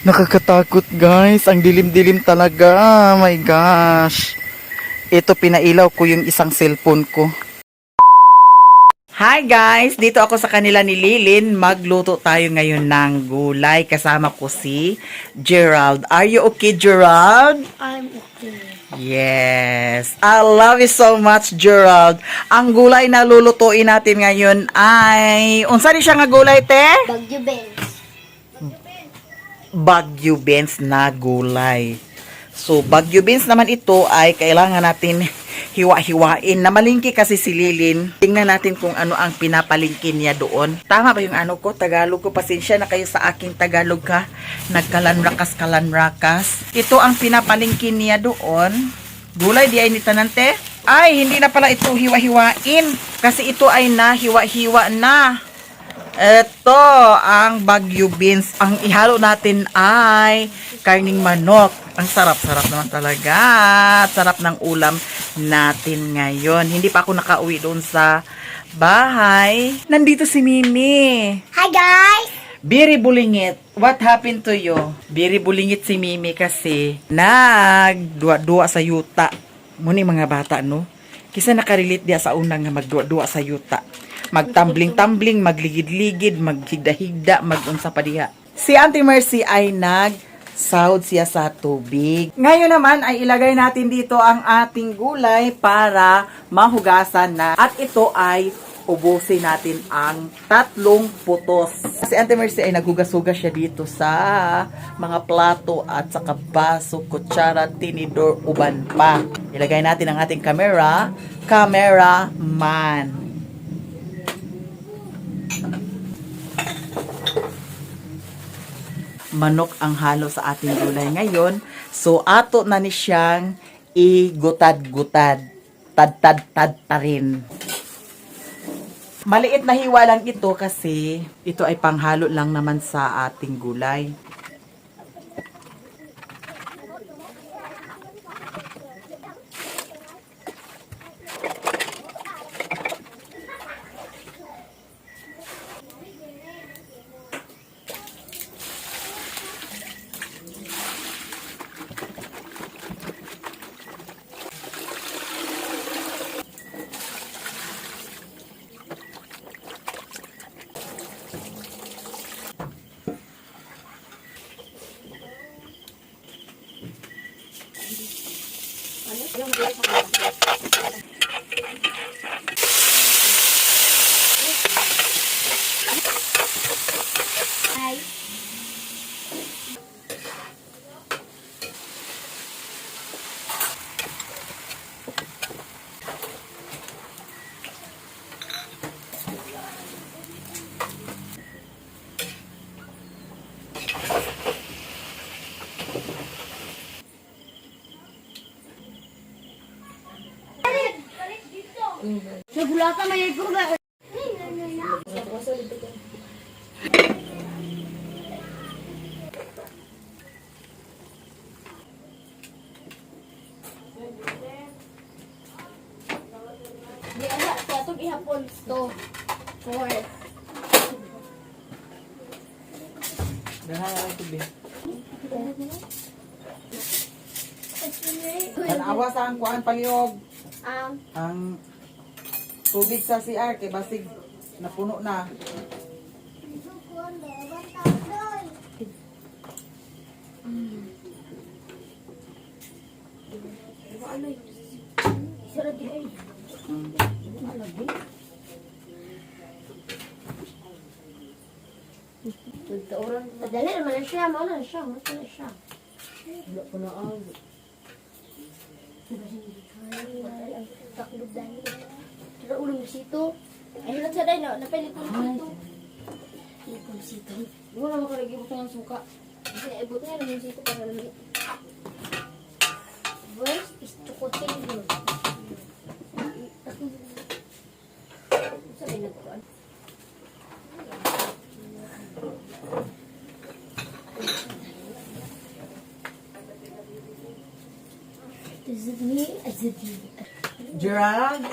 Nakakatakot guys, ang dilim-dilim talaga. My gosh. Ito pinailaw ko yung isang cellphone ko. Hi guys, dito ako sa kanila ni Lilin. Magluto tayo ngayon ng gulay. Kasama ko si Gerald. Are you okay, Gerald? I'm okay. Yes. I love you so much, Gerald. Ang gulay na lulutuin natin ngayon ay... Unsa di siya nga gulay, te? Bagyo Benz. Bagyo beans na gulay. So, bagyo beans naman ito ay kailangan natin hiwa-hiwain. Namalingki kasi si Lilin. Tingnan natin kung ano ang pinapalingkin niya doon. Tama ba yung ano ko? Tagalog ko. Pasensya na kayo sa aking Tagalog ha. Nagkalanrakas-kalanrakas. Ito ang pinapalingkin niya doon. Gulay di ay nitanante. Ay, hindi na pala ito hiwa-hiwain. Kasi ito ay nahiwa-hiwa na. Ito ang bagyo beans. Ang ihalo natin ay karning manok. Ang sarap-sarap naman talaga. Sarap ng ulam natin ngayon. Hindi pa ako nakauwi doon sa bahay. Nandito si Mimi. Hi guys! Biri Bulingit, what happened to you? Biri Bulingit si Mimi kasi nagduwa-duwa sa yuta. Muni mga bata, no? Kisa nakarelate dia sa unang nga magduwa-duwa sa yuta. Magtambling-tambling, magligid-ligid, maghigda-higda, magunsa pa diha. Si Auntie Mercy ay nagsahod siya sa tubig. Ngayon naman ay ilagay natin dito ang ating gulay para mahugasan na. At ito ay ubusin natin ang 3 putos. Si Auntie Mercy ay naghugas-hugas siya dito sa mga plato at saka baso, kutsara, tinidor, uban pa. Ilagay natin ang ating cameraman. Manok ang halo sa ating gulay ngayon. So, ato na ni siyang igutad-gutad. Tad-tad-tad pa rin. Maliit na hiwa lang ito kasi ito ay panghalo lang naman sa ating gulay. Hi. Nagulata may ikuga. Di ada katong ihapon to. For Dahan na lang tubig. Tanawa sa ang kuan palihog. Ang tubig sa CR kay basig napuno na. ano yun? Sira di ay. Malagi. Orang dali naman siya, mana siya, mana siya. Wala ko na ang. Taklog dahil. Sira ulo mo sito. Ay, lang sa dahil, napilit mo sito. Ipon sito. Iwan naman ka lagi butang ang suka. Kasi ibot nga naman sito para lamit. First is chocotin yun. Sabi na ko. Is it me? Is it you? Gerald,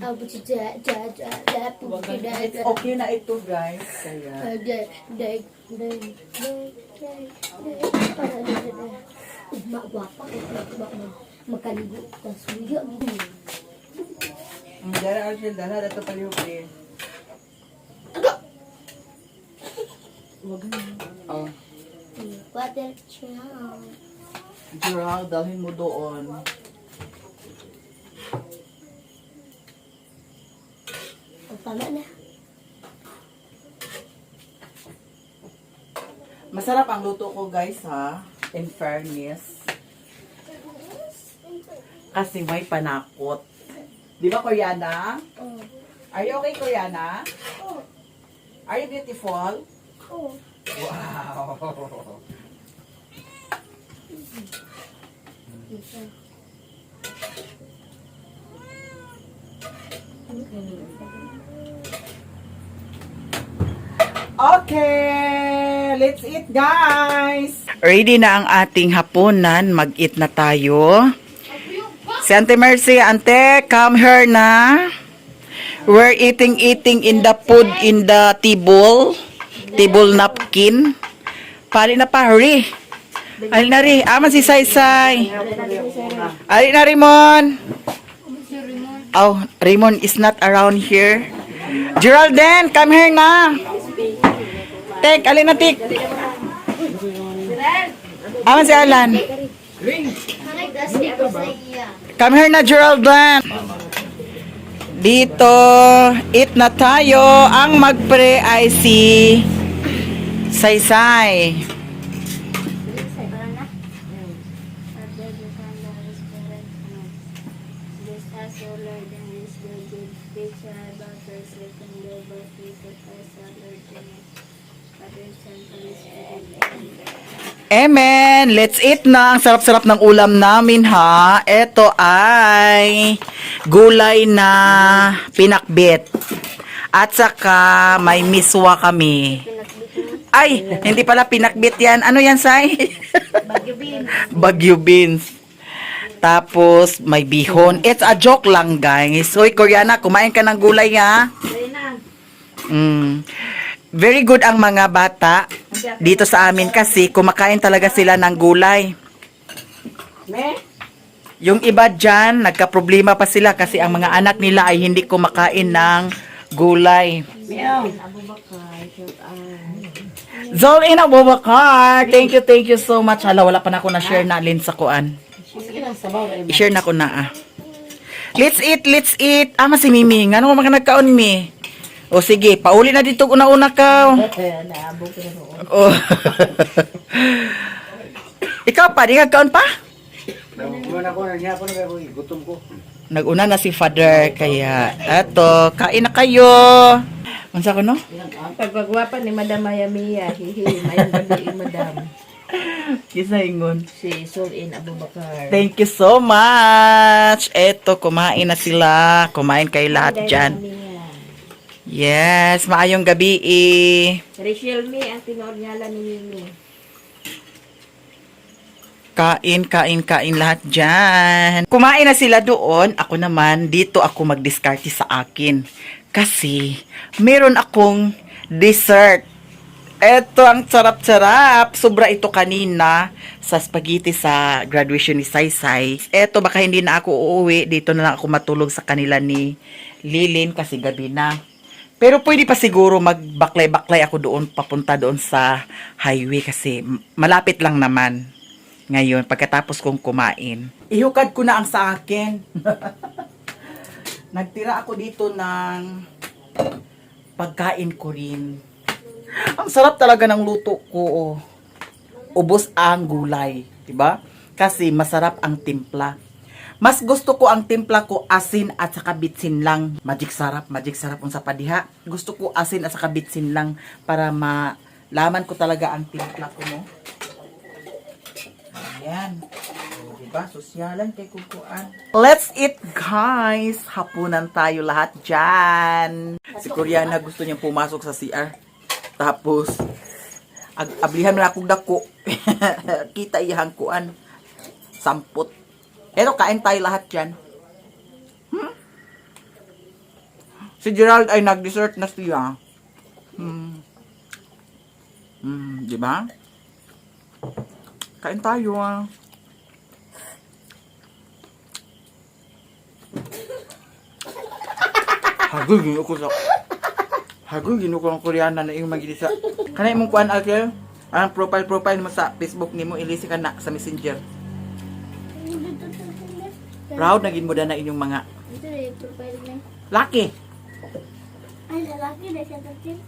Abot si ja, It's okay na ito, guys. Kaya, Magwapa magkaligo ka suyo. dara Arshel, dala dato paliw-paliw. Wag na. Oh, Water chow. Gerald, dalhin mo doon. Tama na. Masarap ang luto ko, guys, ha? In fairness. Kasi may panakot. Di ba, Koreana? Oh. Are you okay, Koreana? Oh. Are you beautiful? Oh. Wow! Okay, let's eat, guys. Ready na ang ating hapunan. Mag-eat na tayo. Si Ante Mercy, Ante, come here na. We're eating in the food in the table napkin. Pali na pa, hurry. Ali na rin. Aman si Saysay. Ali na, Rimon. Oh, Rimon is not around here. Geraldine, come here na. Tek, alin na, Tik. Aman si Alan. Come here na, Geraldine. Dito, eat na tayo. Ang magpre ay si Saysay. Amen. Let's eat na. Ang sarap-sarap ng ulam namin, ha. Ito ay gulay na pinakbit. At saka may miswa kami. Ay, hindi pala pinakbit yan. Ano yan, Say? Bagyo beans. Bagyo beans. Tapos may bihon. It's a joke lang, guys. Hoy, Koreana, kumain ka ng gulay, ha? Very good ang mga bata dito sa amin kasi kumakain talaga sila ng gulay. Yung iba dyan, nagka-problema pa sila kasi ang mga anak nila ay hindi kumakain ng gulay. Zolin Abubakar, thank you so much. Hala, wala pa na ako na-share na lin sa kuan. I-share na ko na, ah. Let's eat. Ama si Mimi, nga nung mga nagkaon, Mi. O sige, pauli na dito una-una ka. Oh. Ikaw pa, di ka kaon pa? Nag-una na si Father, kaya eto, kain na kayo. Mansa ko, no? Pagpagwapa ni Madam Mayamiya, hihi, mayang gabi Madam. Kisa ingon. Si Solin Abubakar. Thank you so much. Eto, kumain na sila. Kumain kayo lahat dyan. Yes, maayong gabi eh. Rachel Mi, ang tinornyala ni Mimi. Kain lahat dyan. Kumain na sila doon. Ako naman, dito ako mag-discarte sa akin. Kasi, meron akong dessert. Eto, ang sarap-sarap. Sobra ito kanina sa spaghetti sa graduation ni Saysay. Eto, baka hindi na ako uuwi. Dito na lang ako matulog sa kanila ni Lilin kasi gabi na. Pero pwede pa siguro magbaklay-baklay ako doon, papunta doon sa highway kasi malapit lang naman. Ngayon, pagkatapos kong kumain. Ihukad ko na ang sa akin. Nagtira ako dito ng pagkain ko rin. Ang sarap talaga ng luto ko. Oh. Ubos ang gulay, 'di ba? Kasi masarap ang timpla. Mas gusto ko ang timpla ko asin at saka bitsin lang. Magic sarap unsa pa diha. Gusto ko asin at saka bitsin lang para malaman ko talaga ang timpla ko, no. Ayan. O, diba? Sosyalan kay kukuan. Let's eat, guys. Hapunan tayo lahat dyan. Si Koreana gusto niyang pumasok sa CR. Tapos, ablihan na akong dako. Kita iyang kuan. Sampot. Eto, kain tayo lahat dyan. Si Gerald ay nag-dessert na siya. Di ba? Kain tayo ah. Hagul gino ko ng Koreana na yung magidisa. Kanay mong kuan Alkel? Ang profile mo sa Facebook nimo ilisi ka na sa Messenger. Proud na gid mo na inyong mga Ito na yung profile niya. laki. Ay, lalaki na siya tatin.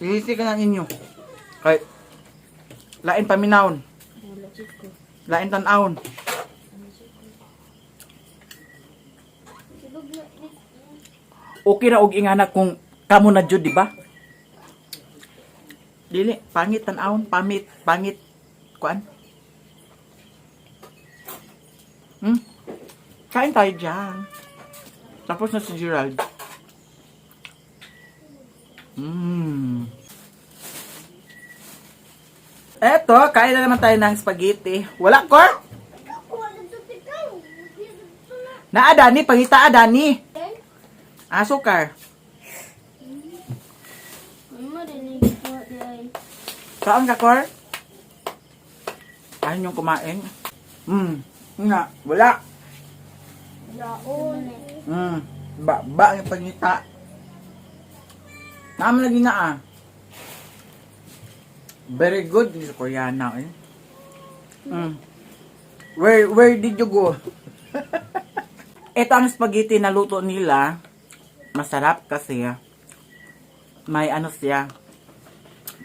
Ilisi ka na inyo. Kay lain paminawon. Wala, check ko. Lain tan-awon. Sigog na. Okay ra og ingana kung kamo na jud, di ba? Dili, pangit tan-awon, pangit kuan. Kain tayo dyan. Tapos na si Gerald. Eto, kain na naman tayo ng spaghetti. Wala, Kor? Ako, wala ito ikaw. Ito na. Na, Dani, pangita, Dani. Okay? Asukar. Mama, dinig ko ay. Saan ka, Kor? Ayaw niyong kumain. Nga, wala. Laon. Ba ang pangita. Naman lagi na ah. Very good sa Koreana eh. Where did you go? Ito ang spaghetti na luto nila. Masarap kasi may ano siya,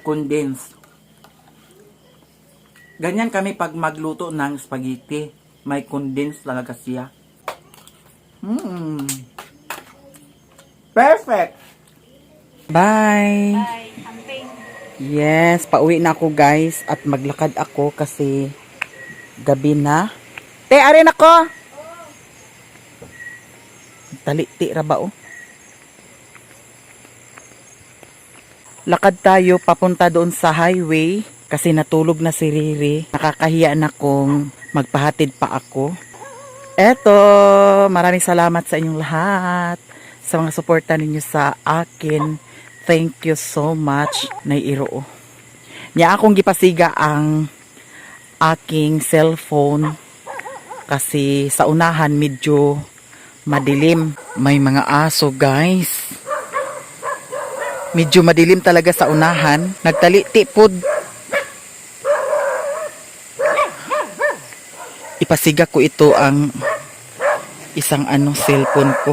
condensed. Ganyan kami pag magluto ng spaghetti. May condensed talaga siya. Perfect! Bye! Yes, pauwi na ako guys at maglakad ako kasi gabi na. Te, arin ako! Taliti ra ba oh? Lakad tayo papunta doon sa highway kasi natulog na si Riri. Nakakahiya na kung magpahatid pa ako. Eto, maraming salamat sa inyong lahat sa mga suporta ninyo sa akin. Thank you so much, Naiiro. Niya akong gipasiga ang aking cellphone kasi sa unahan medyo madilim. May mga aso, guys. Medyo madilim talaga sa unahan. Nagtaliti pod. Ipasiga ko ito ang isang cellphone ko.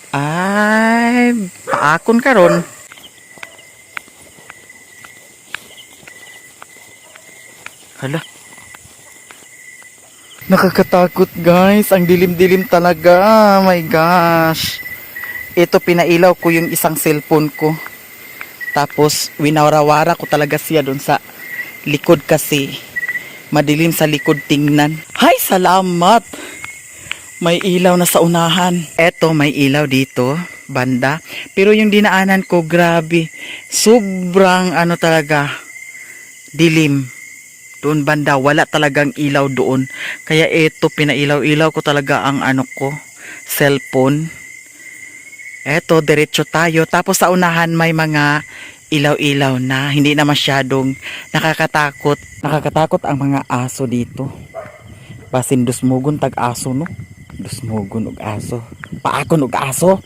Ay, paakon karon. Hala. Nakakatakot guys. Ang dilim-dilim talaga. My gosh. Ito pinailaw ko yung isang cellphone ko. Tapos winawara-wara ko talaga siya doon sa likod kasi madilim sa likod tingnan. Hay, salamat! May ilaw na sa unahan. Eto, may ilaw dito, banda. Pero yung dinaanan ko, grabe. Sobrang talaga, dilim. Doon banda, wala talagang ilaw doon. Kaya eto, pinailaw-ilaw ko talaga ang cellphone. Eto, diretso tayo. Tapos sa unahan may mga ilaw-ilaw na. Hindi na masyadong nakakatakot. Nakakatakot ang mga aso dito. Basin dusmugon tag-aso no. Dusmugon og aso. Paakon og aso.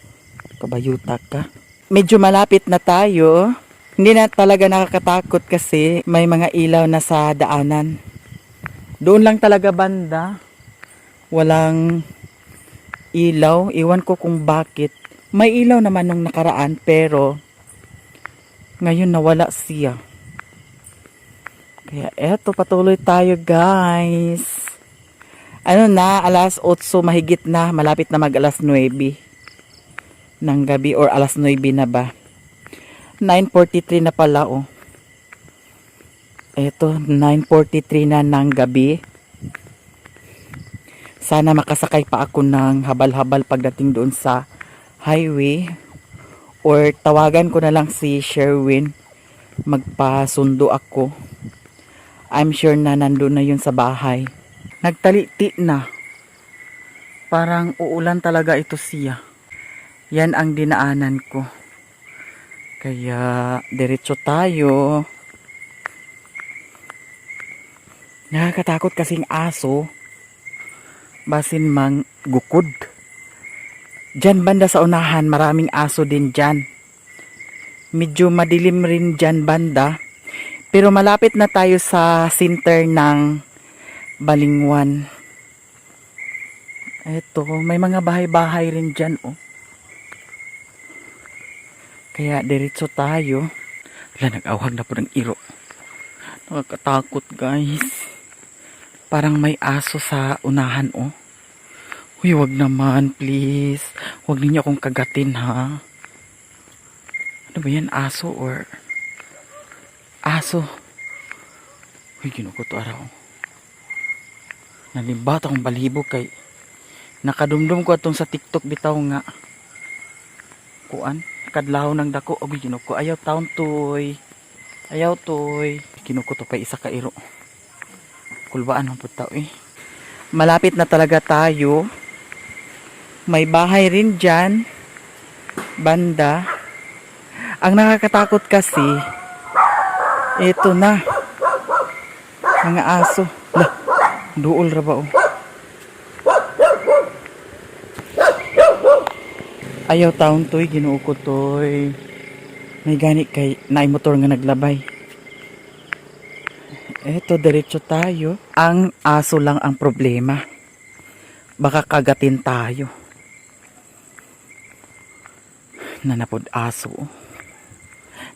Kabayuta ka. Medyo malapit na tayo. Hindi na talaga nakakatakot kasi may mga ilaw na sa daanan. Doon lang talaga banda. Walang ilaw. Iwan ko kung bakit. May ilaw naman nung nakaraan pero ngayon nawala siya. Kaya eto, patuloy tayo guys. Alas 8 mahigit na, malapit na mag alas 9 ng gabi or alas 9 na ba. 9:43 na pala oh. Eto, 9:43 na ng gabi. Sana makasakay pa ako ng habal-habal pagdating doon sa highway. Or tawagan ko na lang si Sherwin. Magpasundo ako. I'm sure na nandun na yun sa bahay. Nagtaliti na. Parang uulan talaga ito siya. Yan ang dinaanan ko. Kaya diretso tayo. Nakakatakot kasing aso. Basin mang gukod. Diyan banda sa unahan, maraming aso din dyan. Medyo madilim rin dyan banda. Pero malapit na tayo sa center ng Balingwan. Eto, may mga bahay-bahay rin dyan, oh. Kaya diretso tayo. Wala, nag-awag na po ng iro. Nakakatakot, guys. Parang may aso sa unahan, oh. Uy, wag naman, please. Wag ninyo akong kagatin, ha? Ano ba yan? Aso or... Aso. Uy, ginuko to araw. Nalibat akong balibo kay... Nakadumdum ko atong sa TikTok bitaw nga. Kuan? Kadlaw ng dako. Uy, ginuko. Ayaw taon toy. Ayaw toy. Ginuko to pa isa ka iro. Kulbaan ang putaw, eh. Malapit na talaga tayo. May bahay rin dyan. Banda. Ang nakakatakot kasi, ito na. Mga aso. Lah, duol ra ba, oh. Ayaw taon to'y, ginuo ko to'y. May gani kay, naay motor nga naglabay. Eto, diretso tayo. Ang aso lang ang problema. Baka kagatin tayo. Nanapod aso.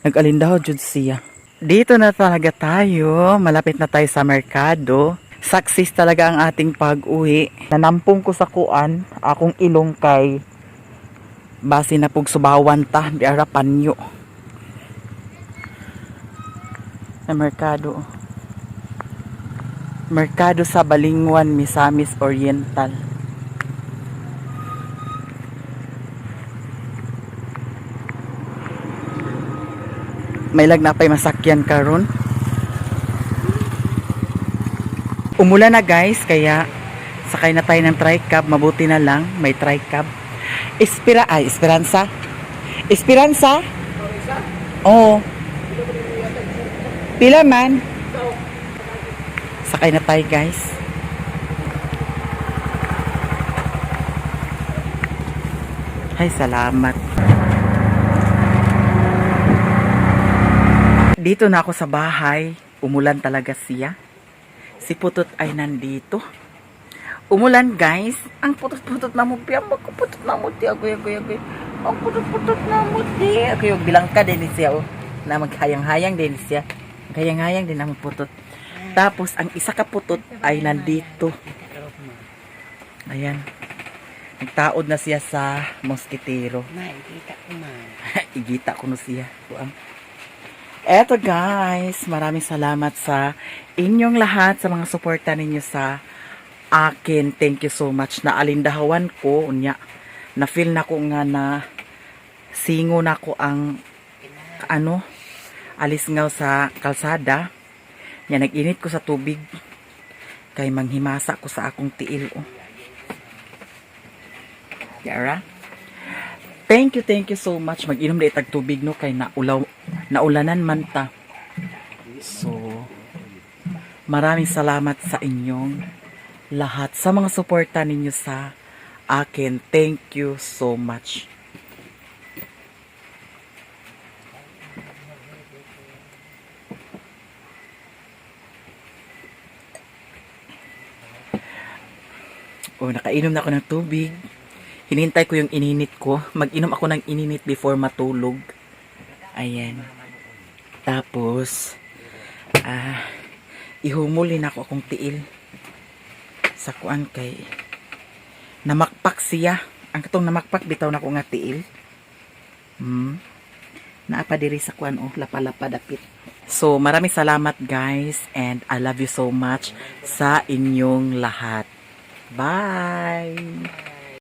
Nag-alindaw jud siya. Dito na talaga tayo. Malapit na tayo sa merkado. Success talaga ang ating pag-uwi. Nanampong ko sa kuan. Akong ilong kay basi na pug subawan ta. Di arapan nyo. Na merkado. Merkado sa Balingwan, Misamis Oriental. May lagnapay masakyan karon. Umulan na, guys, kaya sakay na tayo ng tricab. Mabuti na lang may tricab. Esperanza. Esperanza? Oo. Pila man. Sakay na tayo, guys. Ay, salamat. Dito na ako sa bahay. Umulan talaga siya. Si Putot ay nandito. Umulan, guys. Ang putot-putot na mo. Magkuputot na mo. Agoy. Ang putot-putot na mo. Agoy, bilang ka din siya. Oh. Na maghayang-hayang din siya. Maghayang-hayang din na putot. Tapos, ang isa ka putot ay nandito. Ayan. Nagtaod na siya sa moskitero. Igita ko na siya. Eto, guys, maraming salamat sa inyong lahat sa mga suporta ninyo sa akin. Thank you so much. Naalindahawan ko, na feel na ko nga na singo na ko ang alisngaw sa kalsada. Yan, nag-init ko sa tubig kay manghimasa ko sa akong tiil. Oh. Yara? Thank you so much. Mag-inom na itag tubig, no, kay naulanan man ta. So, maraming salamat sa inyong lahat. Sa mga suporta ninyo sa akin. Thank you so much. Oh, nakainom na ako ng tubig. Hinintay ko yung ininit ko. Mag-inom ako ng ininit before matulog. Ayan. Tapos, ihumulin ako akong tiil. Sa kuan kay namakpak siya. Ang katong namakpak, bitaw na ko nga tiil. Naapadiri sa kuan, oh, lapa-lapa dapit. So, maraming salamat, guys. And I love you so much sa inyong lahat. Bye!